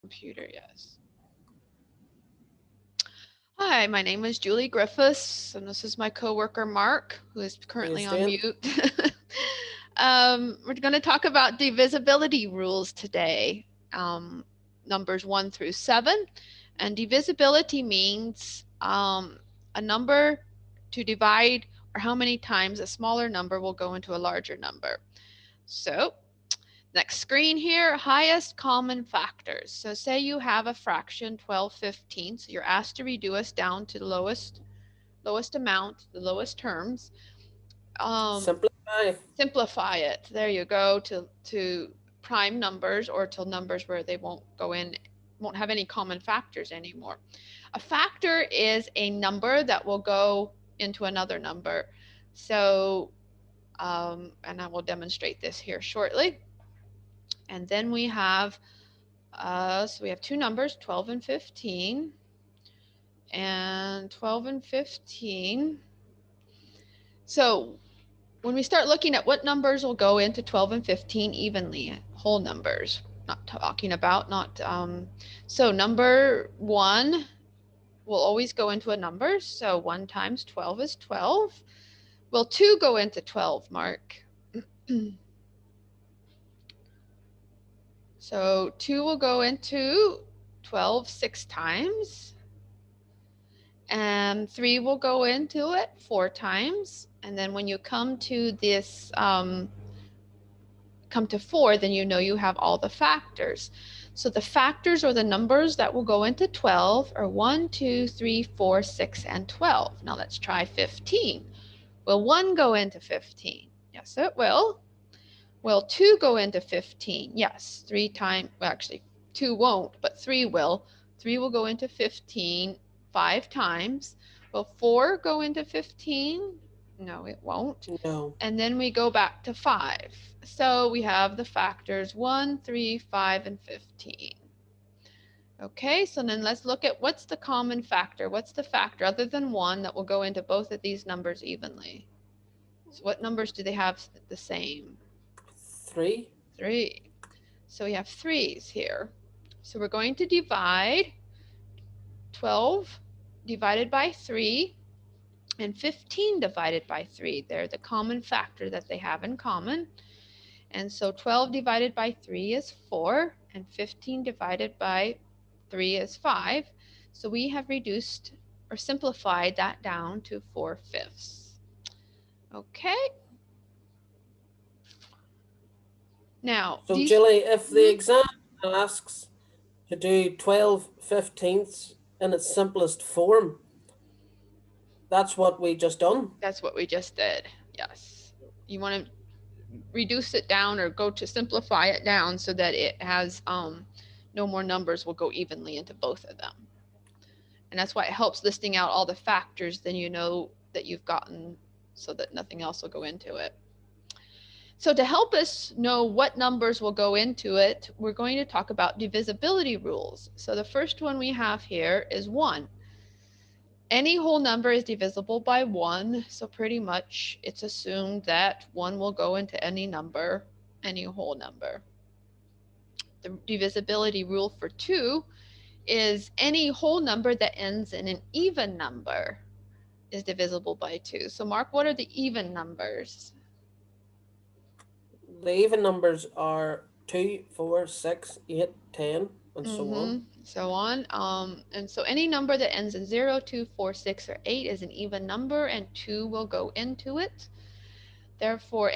Computer, yes. Hi, my name is Julie Griffiths, and this is my coworker Mark, who is How you currently on doing? mute. We're going to talk about divisibility rules today, numbers 1 through 7. And divisibility means a number to divide, or how many times a smaller number will go into a larger number. So next screen here, highest common factors. So say you have a fraction 12/15, so you're asked to reduce down to the lowest amount, the lowest terms. Um, Simplify. Simplify it. There you go, to prime numbers, or to numbers where they won't have any common factors anymore. A factor is a number that will go into another number. So, and I will demonstrate this here shortly. And then so we have two numbers, 12 and 15. And 12 and 15. So when we start looking at what numbers will go into 12 and 15 evenly, whole numbers, not talking about, not, so number 1 will always go into a number. So 1 times 12 is 12. Will 2 go into 12, Mark? So 2 will go into 12 6 times. And 3 will go into it 4 times. And then when you come to this, come to 4, then you know you have all the factors. So the factors, or the numbers that will go into 12, are 1, 2, 3, 4, 6, and 12. Now let's try 15. Will 1 go into 15? Yes, it will. Will 2 go into 15? Yes, 3 times, well, actually, 2 won't, but 3 will. 3 will go into 15 5 times. Will 4 go into 15? No, it won't. No. And then we go back to 5. So we have the factors 1, 3, 5, and 15. Okay, so then let's look at what's the common factor. What's the factor other than 1 that will go into both of these numbers evenly? So what numbers do they have the same? 3. 3. So we have 3's here. So we're going to divide 12 divided by 3 and 15 divided by 3. They're the common factor that they have in common. And so 12 divided by 3 is 4, and 15 divided by 3 is 5. So we have reduced or simplified that down to 4/5. Okay, now So, these, Julie, if the mhm, exam asks to do 12/15 in its simplest form, that's what we just done. that's what we just did. Yes. You want to reduce it down, or go to simplify it down, so that it has no more numbers will go evenly into both of them. And that's why it helps listing out all the factors. Then you know that you've gotten, so that nothing else will go into it. So to help us know what numbers will go into it, we're going to talk about divisibility rules. So the first one we have here is 1. Any whole number is divisible by 1, so pretty much it's assumed that 1 will go into any number, any whole number. The divisibility rule for 2 is any whole number that ends in an even number is divisible by 2. So Mark, what are the even numbers? The even numbers are 2, 4, 6, 8, 10, and so on. So on. And so any number that ends in 0, 2, 4, 6, or 8 is an even number, and 2 will go into it. Therefore,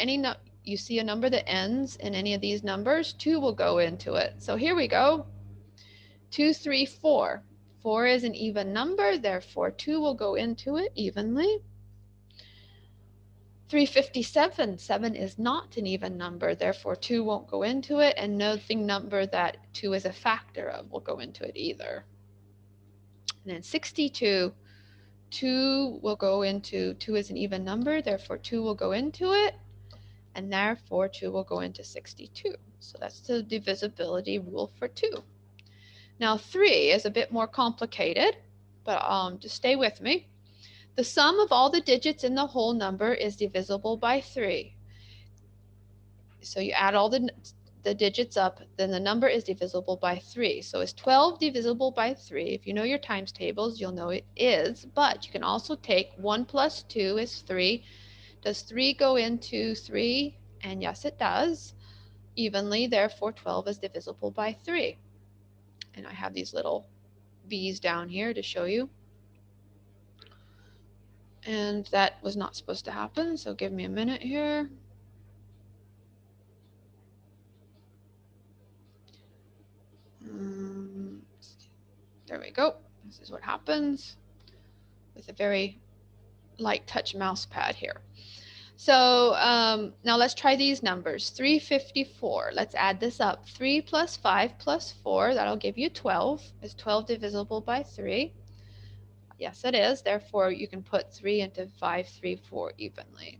you see a number that ends in any of these numbers, 2 will go into it. So here we go. 2, 3, 4. 4 is an even number, therefore 2 will go into it evenly. 357, 7 is not an even number, therefore 2 won't go into it, and nothing number that 2 is a factor of will go into it either. And then 62, 2 will go into, 2 is an even number, therefore 2 will go into it, and therefore 2 will go into 62. So that's the divisibility rule for 2. Now 3 is a bit more complicated, but just stay with me. The sum of all the digits in the whole number is divisible by 3. So you add all the the digits up, then the number is divisible by 3. So is 12 divisible by 3? If you know your times tables, you'll know it is, but you can also take 1 plus 2 is 3. Does 3 go into 3? And yes, it does, evenly. Therefore, 12 is divisible by 3. And I have these little V's down here to show you. And that was not supposed to happen, so give me a minute here. Um, there we go. This is what happens with a very light touch mouse pad here. So now let's try these numbers. 354. Let's add this up. 3 plus 5 plus 4, that'll give you 12. Is 12 divisible by 3? Yes, it is. Therefore, you can put 3 into 534 evenly.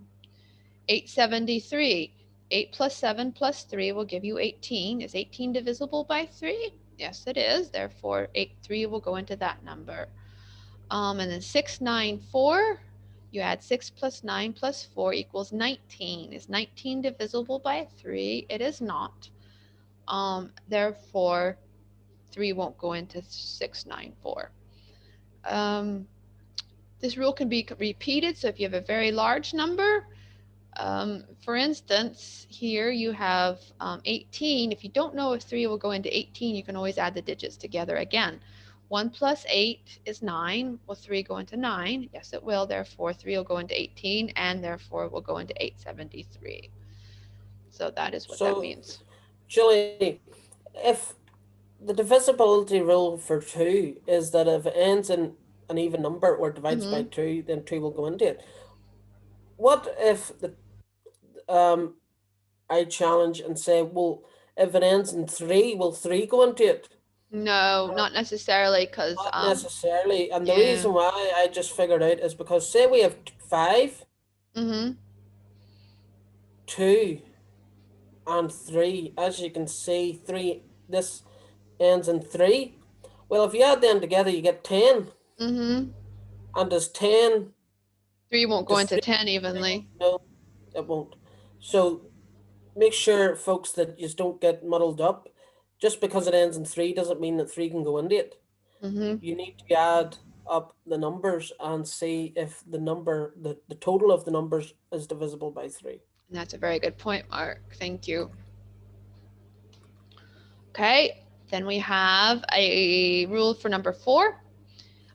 873. 8 plus 7 plus 3 will give you 18. Is 18 divisible by 3? Yes, it is. Therefore, 3 will go into that number. And then 694, you add 6 plus 9 plus 4 equals 19. Is 19 divisible by 3? It is not. Therefore, 3 won't go into 694. This rule can be repeated, so if you have a very large number, for instance, here you have 18. If you don't know if 3 will go into 18, you can always add the digits together again. 1 plus 8 is 9. Will 3 go into 9? Yes, it will. Therefore, 3 will go into 18, and therefore will go into 873. So that is what that So, means. Julie, if the divisibility rule for 2 is that if it ends in an even number or divides by Mm-hmm. 2, then 2 will go into it. What if um I challenge and say, well, if it ends in 3, will 3 go into it? No, not necessarily, because, Not necessarily. And the yeah. reason why I just figured out is because, say, we have 5, Mm-hmm. 2, and 3. As you can see, 3, this ends in 3. Well, if you add them together, you get 10. Mm-hmm. And does 10, 3 won't go does into 3 10 3? evenly. No, it won't. So make sure, folks, that you don't get muddled up. Just because it ends in 3 doesn't mean that 3 can go into it. Mm-hmm. You need to add up the numbers and see if the total of the numbers is divisible by 3. And that's a very good point, Mark. Thank you. Okay, then we have a rule for number 4.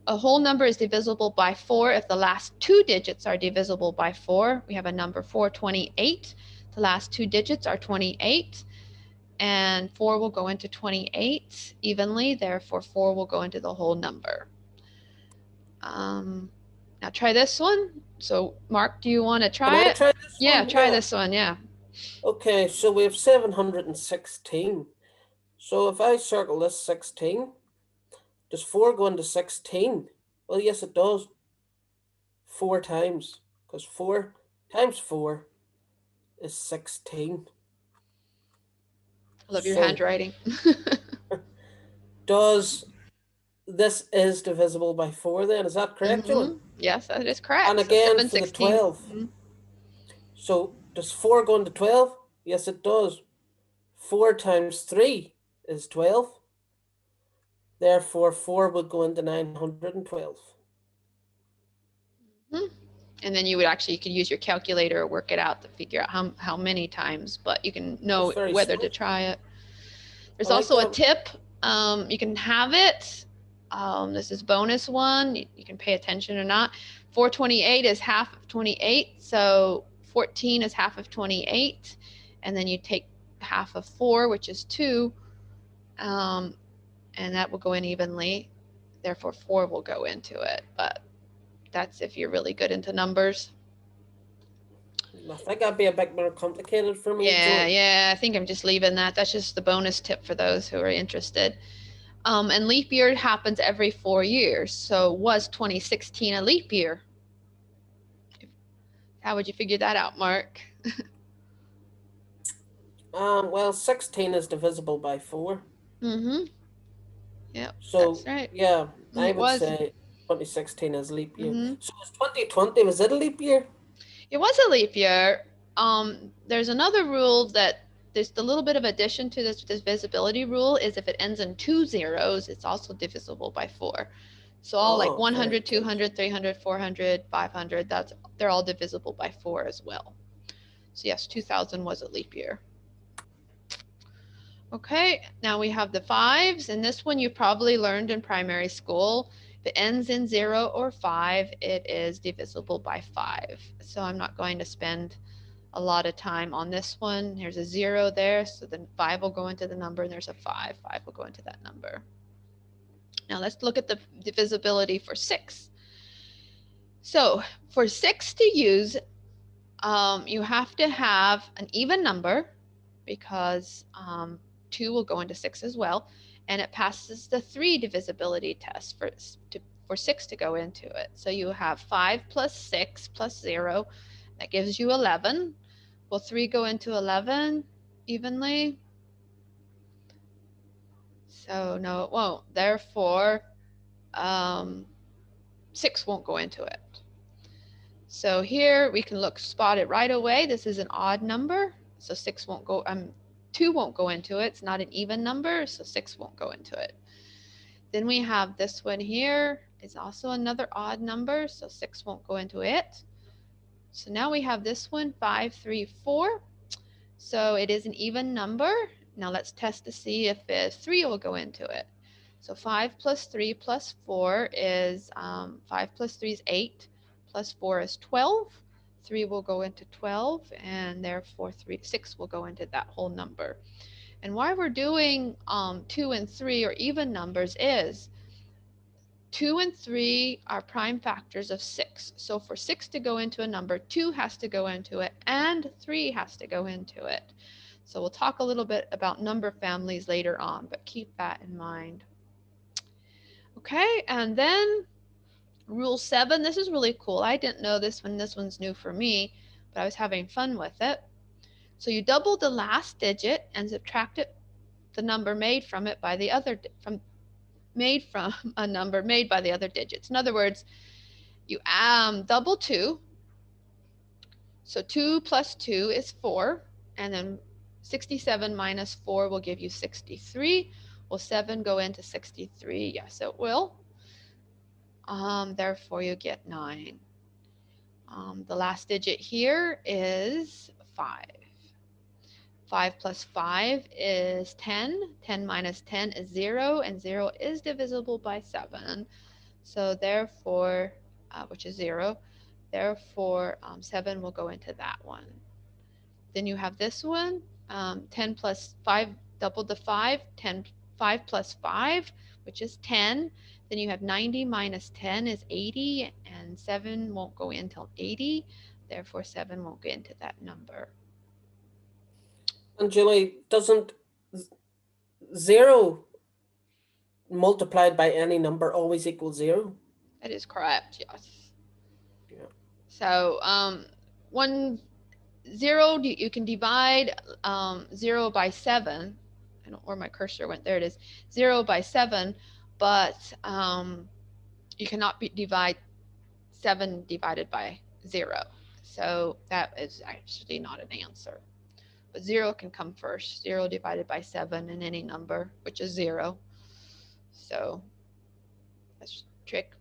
A whole number is divisible by 4 if the last 2 digits are divisible by 4. We have a number 428. The last 2 digits are 28, and 4 will go into 28 evenly. Therefore, 4 will go into the whole number. Now try this one. So, Mark, do you want to Can try I it? try this Yeah, one? try Yeah. this one. Yeah. Okay, so we have 716. So if I circle this 16, does 4 go into 16? Well, yes, it does. 4 times. Because 4 times 4 is 16. I love your So handwriting. does this is divisible by 4 then? Is that correct, Julie? Yes, that is And correct. So again for the 716. 12. So does 4 go into 12? Yes, it does. 4 times 3 is 12. Therefore, 4 would go into 912. And then you could use your calculator or work it out to figure out how many times, but you can That's know very whether to simple. try it. I There's like also a that. tip. You can have it. This is bonus one. You can pay attention or not. 428 is half of 28. So 14 is half of 28. And then you take half of 4, which is 2. And that will go in evenly. Therefore, 4 will go into it. But that's if you're really good into numbers. I think that'd be a bit more complicated for me, Yeah, Julie. yeah. I think I'm just leaving that. That's just the bonus tip for those who are interested. And leap year happens every 4 years. So was 2016 a leap year? How would you figure that out, Mark? Well, 16 is divisible by 4. Mm-hmm. Yep, that's So, right. yeah, I It would was. say 2016 is leap year. Mm-hmm. So, was 2020, was it a leap year? It was a leap year. There's another rule that there's the little bit of addition to this divisibility rule is if it ends in two zeros, it's also divisible by 4. So all like Oh, very 100, good. 200, 300, 400, 500, they're all divisible by 4 as well. So yes, 2000 was a leap year. Okay, now we have the fives, and this one you probably learned in primary school. If it ends in 0 or 5, it is divisible by 5. So I'm not going to spend a lot of time on this one. There's a 0 there, so then 5 will go into the number, and there's a 5. 5 will go into that number. Now let's look at the divisibility for 6. So for 6 to use, you have to have an even number because 2 will go into 6 as well, and it passes the 3 divisibility test for 6 to go into it. So you have 5 plus 6 plus 0, that gives you 11. Will 3 go into 11 evenly? So no, it won't. Therefore, 6 won't go into it. So here we can spot it right away. This is an odd number, so 6 won't go, 2 won't go into it. It's not an even number, so 6 won't go into it. Then we have this one here. It's also another odd number, so 6 won't go into it. So now we have this one, 5, 3, 4. So it is an even number. Now let's test to see if 3 will go into it. So 5 plus 3 plus 4 is 5 plus 3 is 8, plus 4 is 12. 3 will go into 12, and therefore 6 will go into that whole number. And why we're doing 2 and 3 or even numbers is 2 and 3 are prime factors of 6. So for 6 to go into a number, 2 has to go into it, and 3 has to go into it. So we'll talk a little bit about number families later on, but keep that in mind. Okay, and then rule 7. This is really cool. I didn't know this one. This one's new for me, but I was having fun with it. So you double the last digit and subtract the number made from it by the other made from a number made by the other digits. In other words, you double 2. So 2 plus 2 is 4, and then 67 minus 4 will give you 63. Will 7 go into 63? Yes, it will. Therefore, you get 9. The last digit here is 5. 5 plus 5 is 10. 10 minus 10 is 0, and 0 is divisible by 7. So therefore, which is 0, therefore 7 will go into that one. Then you have this one, 10 plus 5, double the 5, 10, 5 plus 5, which is 10. Then you have 90 minus 10 is 80, and 7 won't go into 80. Therefore, 7 won't get into that number. And Julie, doesn't 0 multiplied by any number always equal 0? That is correct, yes. Yeah. So, 0, you can divide 0 by 7. I don't know where my cursor went. There it is. 0 by 7, but you cannot divide 7 divided by 0. So that is actually not an answer. But 0 can come first. 0 divided by 7 in any number, which is 0. So that's a trick.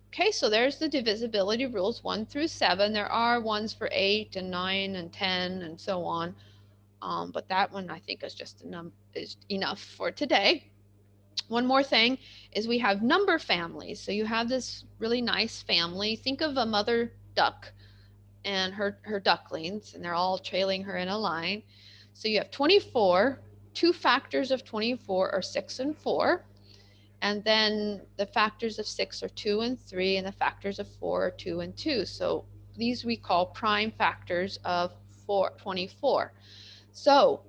Okay, so there's the divisibility rules 1 through 7. There are ones for 8 and 9 and 10 and so on. But that one I think is just is enough for today. One more thing is we have number families. So you have this really nice family. Think of a mother duck and her ducklings, and they're all trailing her in a line. So you have 24. Two factors of 24 are 6 and 4. And then the factors of 6 are 2 and 3, and the factors of 4 are 2 and 2. So these we call prime factors of 24. So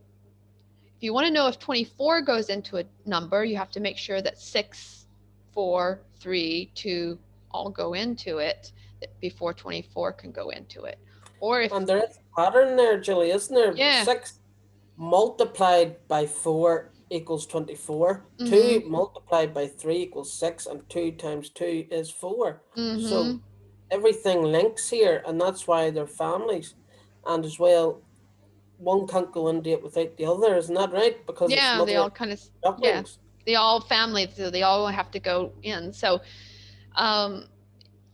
if you want to know if 24 goes into a number, you have to make sure that 6, 4, 3, 2 all go into it before 24 can go into it. Or if, And there is a pattern there, Julie, isn't there? yeah, 6 multiplied by 4 equals 24. 2 mm-hmm, multiplied by 3 equals 6, and 2 times 2 is 4. mm-hmm, So everything links here, and that's why they're families. And as well, one can't go into it without the other, isn't that right? Because it's Yeah, they mother all kind of, yeah, ducklings. they all family, so they all have to go in. So, um,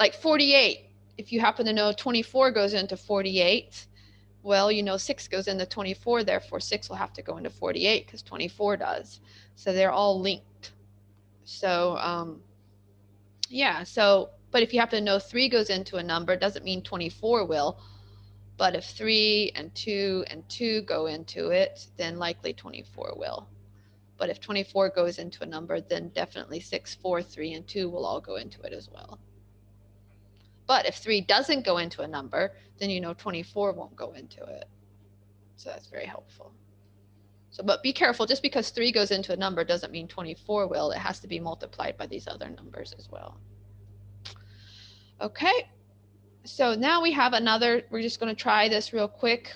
like 48, if you happen to know 24 goes into 48, well, you know 6 goes into 24, therefore 6 will have to go into 48 because 24 does. So they're all linked. So, yeah, so, but if you happen to know 3 goes into a number, it doesn't mean 24 will. But if 3 and 2 and 2 go into it, then likely 24 will. But if 24 goes into a number, then definitely 6, 4, 3, and 2 will all go into it as well. But if 3 doesn't go into a number, then you know 24 won't go into it. So that's very helpful. So, but be careful, just because 3 goes into a number doesn't mean 24 will. It has to be multiplied by these other numbers as well. Okay, so now we have another, we're just going to try this real quick.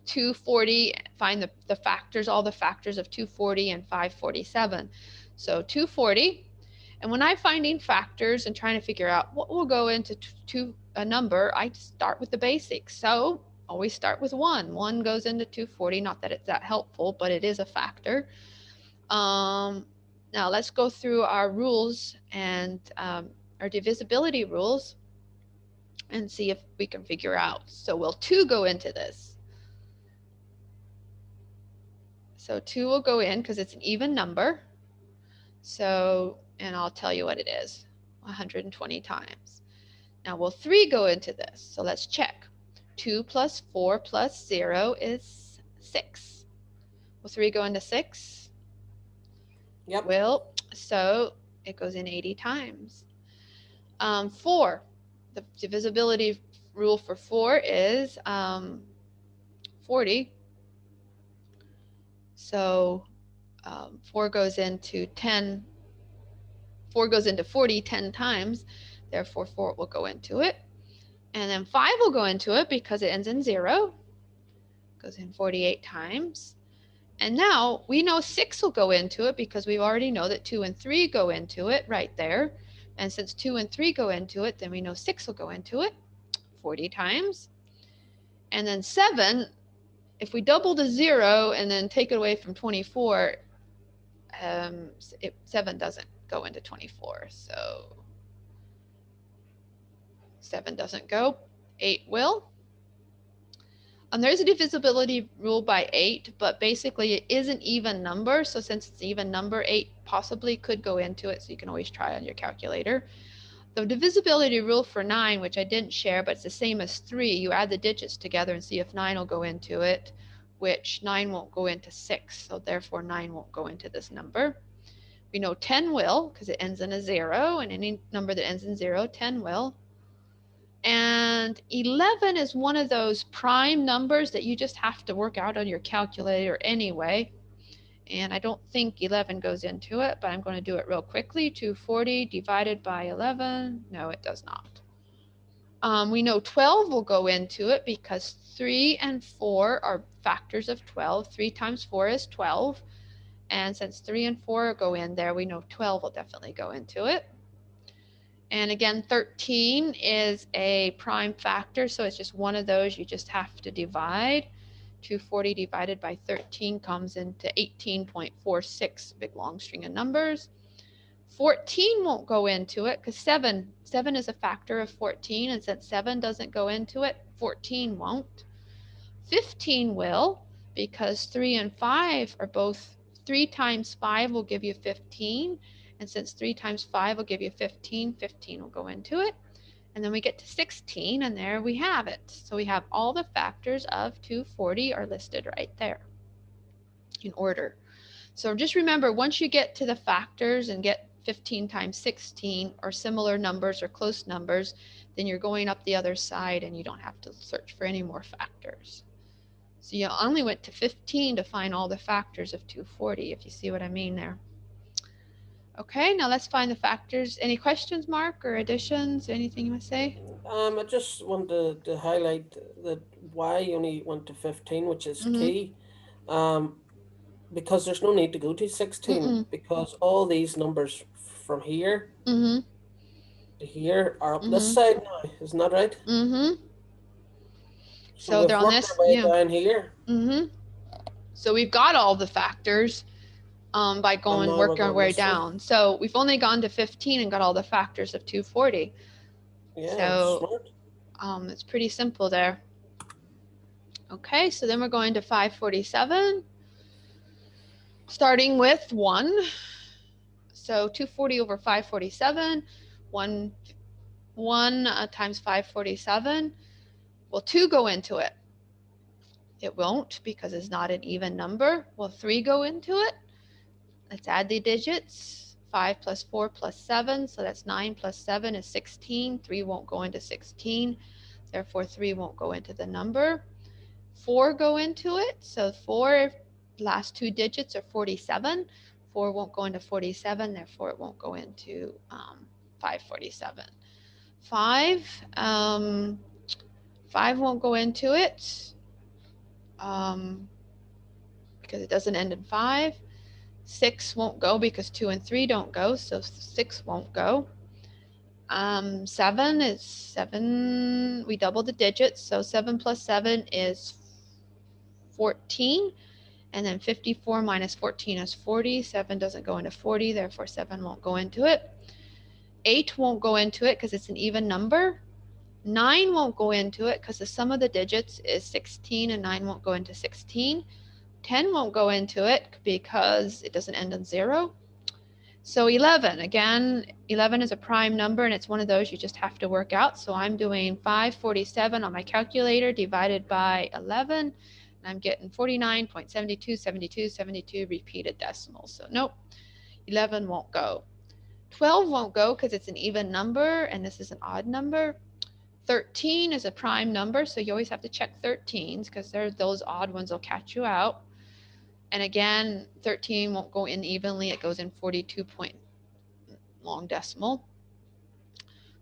240, find the factors, all the factors of 240 and 547. So 240, and when I'm finding factors and trying to figure out what will go into a number, I start with the basics. So always start with 1. 1 goes into 240, not that it's that helpful, but it is a factor. Now let's go through our rules and our divisibility rules and see if we can figure out. So will 2 go into this? So 2 will go in because it's an even number. So, and I'll tell you what it is, 120 times. Now will 3 go into this? So let's check. 2 plus 4 plus 0 is 6. Will 3 go into 6? Yep. Well, so it goes in 80 times. 4, the divisibility rule for 4 is 40. So 4 goes into 10, 4 goes into 40 10 times, therefore 4 will go into it. And then 5 will go into it because it ends in 0, goes in 48 times. And now we know 6 will go into it because we already know that 2 and 3 go into it right there. And since 2 and 3 go into it, then we know 6 will go into it 40 times. And then 7, if we double the 0 and then take it away from 24, 7 doesn't go into 24. So 7 doesn't go. 8 will. There's a divisibility rule by 8, but basically it is an even number. So since it's an even number, 8 possibly could go into it. So you can always try on your calculator. The divisibility rule for 9, which I didn't share, but it's the same as 3. You add the digits together and see if 9 will go into it, which 9 won't go into 6. So therefore 9 won't go into this number. We know 10 will because it ends in a 0, and any number that ends in 0, 10 will. And 11 is one of those prime numbers that you just have to work out on your calculator anyway. And I don't think 11 goes into it, but I'm going to do it real quickly. 240 divided by 11. No, it does not. We know 12 will go into it because 3 and 4 are factors of 12. 3 times 4 is 12. And since 3 and 4 go in there, we know 12 will definitely go into it. And again, 13 is a prime factor, so it's just one of those you just have to divide. 240 divided by 13 comes into 18.46, big long string of numbers. 14 won't go into it because 7 is a factor of 14, and since 7 doesn't go into it, 14 won't. 15 will, because 3 and 5 are both, 3 times 5 will give you 15, and since 3 times 5 will give you 15, 15 will go into it. And then we get to 16, and there we have it. So we have all the factors of 240 are listed right there in order. So just remember, once you get to the factors and get 15 times 16 or similar numbers or close numbers, then you're going up the other side and you don't have to search for any more factors. So you only went to 15 to find all the factors of 240, if you see what I mean there. Okay, now let's find the factors. Any questions, Mark, or additions? Anything you want to say? I just wanted to highlight that why only went to 15, which is Mm-hmm. key. Um, because there's no need to go to 16, Mm-mm. because all these numbers from here Mm-hmm. to here are up this Mm-hmm. side now. Isn't that right? Mm-hmm. So So they're we've on worked this, our way yeah. down here, So we've got all the factors by and going now we're working our going way this way. down. So we've only gone to 15 and got all the factors of 240. Yeah, So smart. it's pretty simple there. Okay, so then we're going to 547, starting with 1. So 240 over 547, 1 times 547. Will 2 go into it? It won't because it's not an even number. Will 3 go into it? Let's add the digits. 5 plus 4 plus 7, so that's 9 plus 7 is 16. 3 won't go into 16, therefore 3 won't go into the number. 4 go into it, so 4, last 2 digits are 47. 4 won't go into 47, therefore it won't go into 547. 5, 5 won't go into it because it doesn't end in 5. 6 won't go because 2 and 3 don't go, so 6 won't go. 7 is 7. We double the digits, so 7 plus 7 is 14. And then 54 minus 14 is 40. 7 doesn't go into 40, therefore 7 won't go into it. 8 won't go into it because it's an even number. 9 won't go into it because the sum of the digits is 16, and 9 won't go into 16. 10 won't go into it because it doesn't end in 0. So 11, again, 11 is a prime number, and it's one of those you just have to work out. So I'm doing 547 on my calculator divided by 11, and I'm getting 49.727272 repeated decimals. So nope, 11 won't go. 12 won't go because it's an even number, and this is an odd number. 13 is a prime number, so you always have to check 13s because those odd ones will catch you out. And again, 13 won't go in evenly. It goes in 42 point long decimal.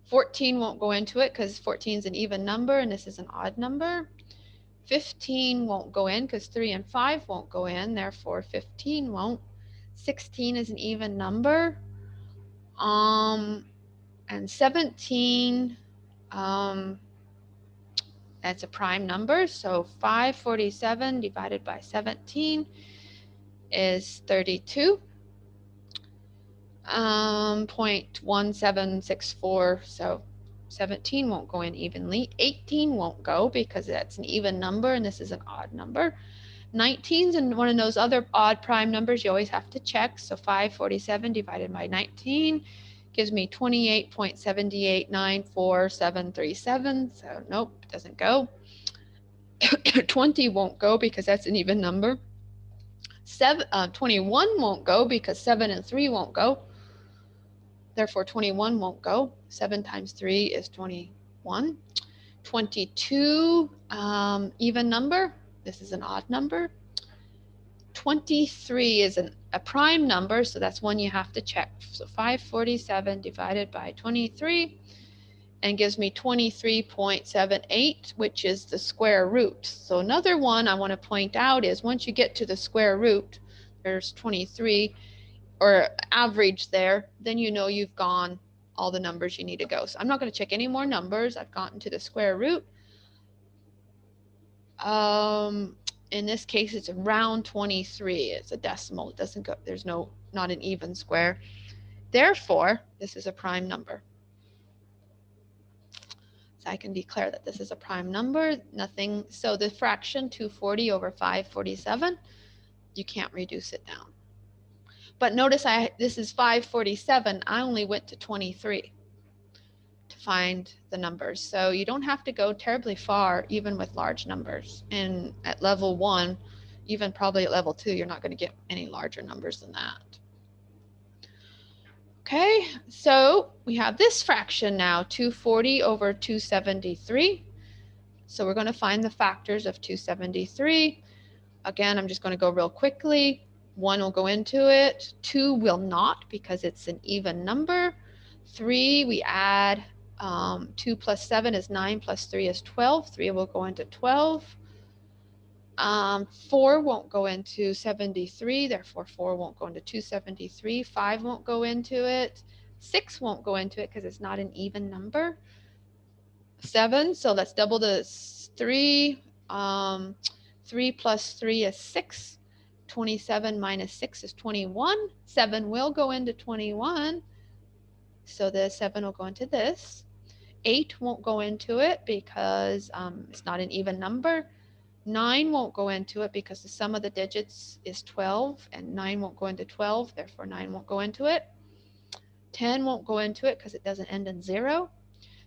14 won't go into it because 14 is an even number and this is an odd number. 15 won't go in because 3 and 5 won't go in, therefore 15 won't. 16 is an even number. And 17, that's a prime number, so 547 divided by 17 is 32. 0.1764, so 17 won't go in evenly. 18 won't go because that's an even number and this is an odd number. 19's and one of those other odd prime numbers you always have to check, so 547 divided by 19 gives me 28.7894737, so nope, doesn't go. 20 won't go because that's an even number. 21 won't go because 7 and 3 won't go. Therefore, 21 won't go. 7 times 3 is 21. 22, even number. This is an odd number. 23 is a prime number, so that's one you have to check. So 547 divided by 23 and gives me 23.78, which is the square root. So another one I want to point out is once you get to the square root, there's 23, or average there, then you know you've gone all the numbers you need to go. So I'm not going to check any more numbers. I've gotten to the square root. In this case, it's around 23. It's a decimal. It doesn't go, there's not an even square. Therefore, this is a prime number. So I can declare that this is a prime number. Nothing. So the fraction 240 over 547, you can't reduce it down. But notice this is 547. I only went to 23 to find the numbers. So you don't have to go terribly far, even with large numbers. And at level 1, even probably at level 2, you're not going to get any larger numbers than that. Okay, so we have this fraction now, 240 over 273. So we're going to find the factors of 273. Again, I'm just going to go real quickly. 1 will go into it. 2 will not because it's an even number. 3, we add 2 plus 7 is 9 plus 3 is 12. 3 will go into 12. 4 won't go into 73, therefore 4 won't go into 273. 5 won't go into it. 6 won't go into it because it's not an even number. 7, so let's double the 3. Um, 3 plus 3 is 6. 27 minus 6 is 21. 7 will go into 21. So the 7 will go into this. 8 won't go into it because it's not an even number. 9 won't go into it because the sum of the digits is 12, and 9 won't go into 12, therefore 9 won't go into it. 10 won't go into it because it doesn't end in 0.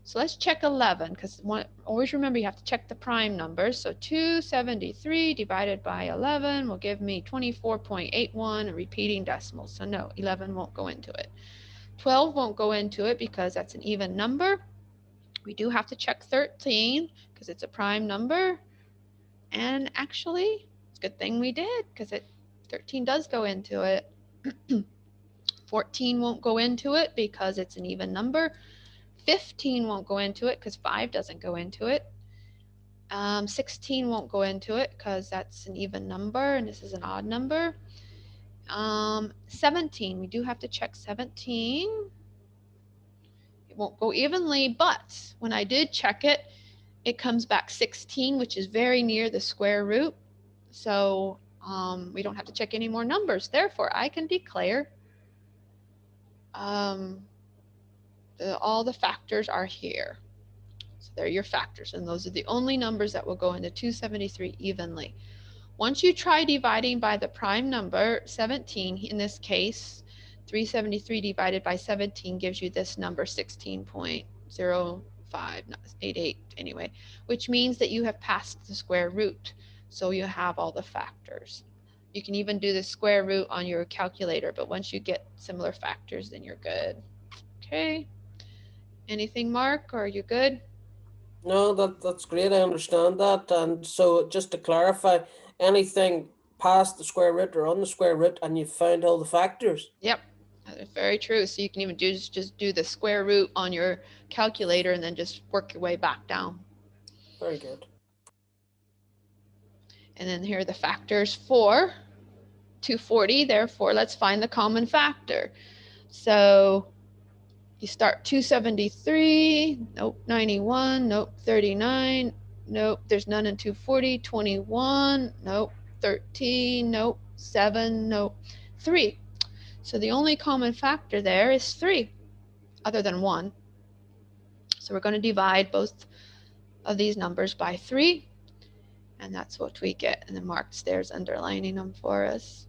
So let's check 11, because always remember you have to check the prime numbers. So 273 divided by 11 will give me 24.81, repeating decimals. So no, 11 won't go into it. 12 won't go into it because that's an even number. We do have to check 13 because it's a prime number. And actually, it's a good thing we did, because 13 does go into it. 14 won't go into it because it's an even number. 15 won't go into it because 5 doesn't go into it. 16 won't go into it because that's an even number and this is an odd number. 17, we do have to check 17. It won't go evenly, but when I did check it, it comes back 16, which is very near the square root. So we don't have to check any more numbers. Therefore, I can declare all the factors are here. So they're your factors, and those are the only numbers that will go into 273 evenly. Once you try dividing by the prime number, 17, in this case, 373 divided by 17 gives you this number, 16.0588 anyway, which means that you have passed the square root. So you have all the factors. You can even do the square root on your calculator, but once you get similar factors, then you're good. Okay. Anything, Mark? Or are you good? No, that's great. I understand that. And so, just to clarify, anything past the square root or on the square root, and you've found all the factors. Yep, that is very true. So you can even just do the square root on your calculator and then just work your way back down. Very good. And then here are the factors for 240. Therefore, let's find the common factor. So you start 273, nope, 91, nope, 39, nope, there's none in 240, 21, nope, 13, nope, 7, nope, 3. So the only common factor there is 3, other than 1. So we're going to divide both of these numbers by 3, and that's what we get. And then Marc's there's underlining them for us.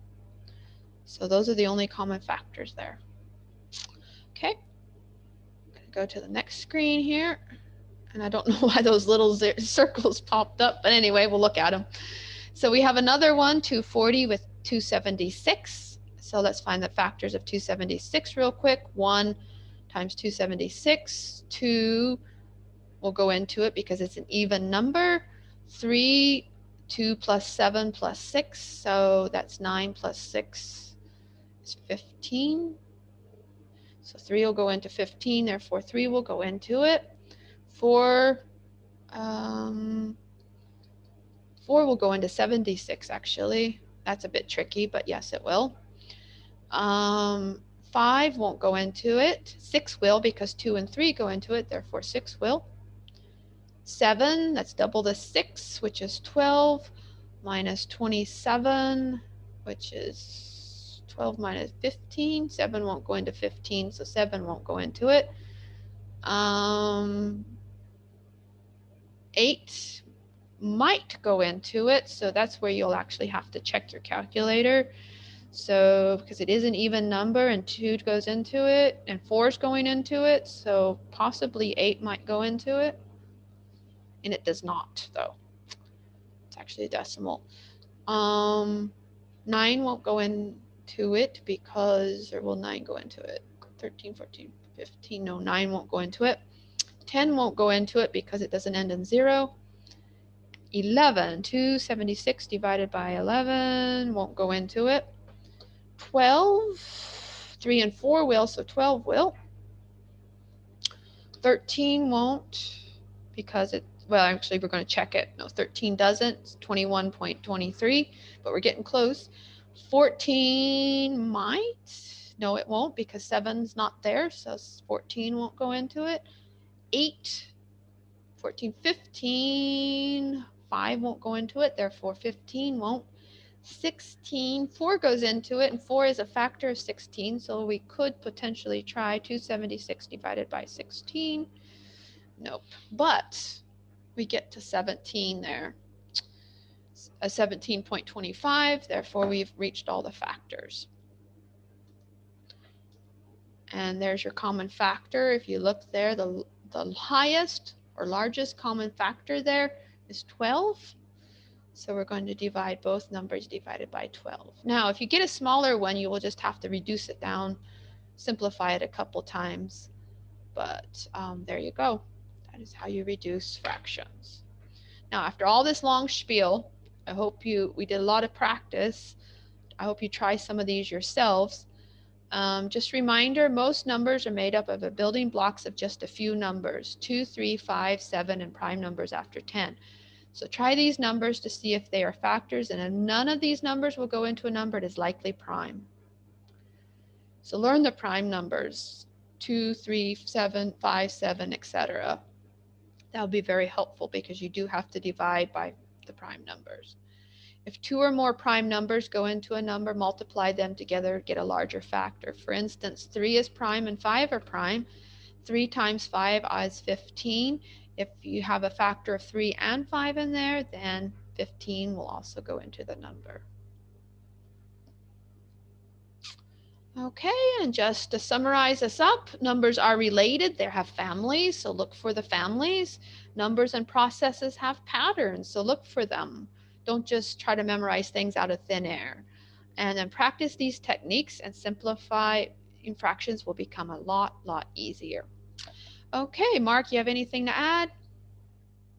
So those are the only common factors there. Okay, I'm going to go to the next screen here. And I don't know why those little circles popped up, but anyway, we'll look at them. So we have another one, 240 with 276. So let's find the factors of 276 real quick. 1 times 276, 2 will go into it because it's an even number. 3, 2 plus 7 plus 6, so that's 9 plus 6 is 15. So 3 will go into 15, therefore 3 will go into it. 4, 4 will go into 76 actually. That's a bit tricky, but yes, it will. 5 won't go into it. 6 will because 2 and 3 go into it, therefore 6 will. 7, that's double the 6, which is 12, minus 27, which is 12 minus 15. 7 won't go into 15, so 7 won't go into it. 8 might go into it, so that's where you'll actually have to check your calculator. So because it is an even number and 2 goes into it and 4 is going into it, so possibly 8 might go into it. And it does not, though. It's actually a decimal. 9 won't go into it because, or will 9 go into it? 13, 14, 15, no, 9 won't go into it. 10 won't go into it because it doesn't end in 0. 11, 276 divided by 11 won't go into it. 12, 3 and 4 will, so 12 will. 13 won't because it, well, actually, we're going to check it. No, 13 doesn't. It's 21.23, but we're getting close. 14 might. No, it won't because 7's not there, so 14 won't go into it. 8, 14, 15. 5 won't go into it, therefore 15 won't. 16, 4 goes into it, and 4 is a factor of 16, so we could potentially try 276 divided by 16. Nope. But we get to 17 there, a 17.25, therefore we've reached all the factors. And there's your common factor. If you look there, the highest or largest common factor there is 12. So we're going to divide both numbers divided by 12. Now, if you get a smaller one, you will just have to reduce it down, simplify it a couple times. But there you go. That is how you reduce fractions. Now, after all this long spiel, I hope we did a lot of practice. I hope you try some of these yourselves. Just a reminder, most numbers are made up of a building blocks of just a few numbers, 2, 3, 5, 7, and prime numbers after 10. So try these numbers to see if they are factors, and if none of these numbers will go into a number, it is likely prime. So learn the prime numbers, 2, 3, 7, 5, 7, etc. That will be very helpful because you do have to divide by the prime numbers. If 2 or more prime numbers go into a number, multiply them together, get a larger factor. For instance, 3 is prime and 5 are prime. 3 times 5 is 15. If you have a factor of 3 and 5 in there, then 15 will also go into the number. Okay, and just to summarize this up, numbers are related. They have families, so look for the families. Numbers and processes have patterns, so look for them. Don't just try to memorize things out of thin air. And then practice these techniques, and simplify fractions will become a lot easier. Okay, Mark, you have anything to add?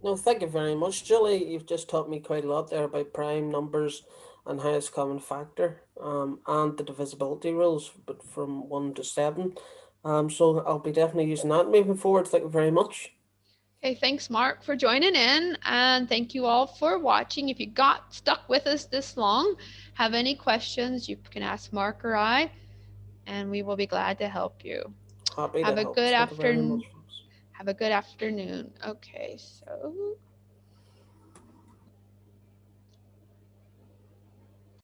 No, thank you very much, Julie. You've just taught me quite a lot there about prime numbers and highest common factor, and the divisibility rules, but from 1 to 7. So I'll be definitely using that moving forward. Thank you very much. Okay, thanks, Mark, for joining in, and thank you all for watching. If you got stuck with us this long, have any questions, you can ask Mark or I, and we will be glad to help you. Happy to Have a help. good Thank you very much, afternoon. folks. Have a good afternoon. Okay, so